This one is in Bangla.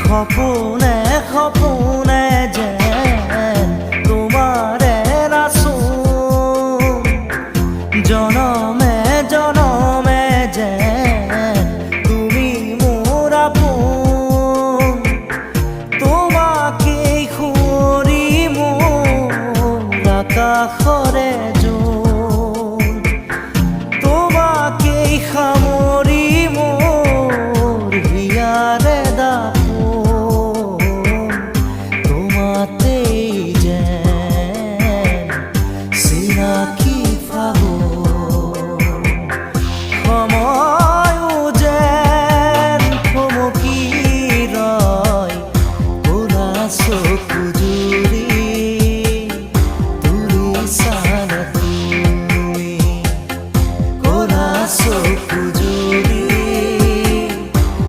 খপনে খপনে যেন তোমারে রাসো জনমে জনমে যেন তুমি মোর আপন তোমাকে খুঁরি মোর আকাশরে জোন তোমাকে সামৰি মোর হিয়াৰ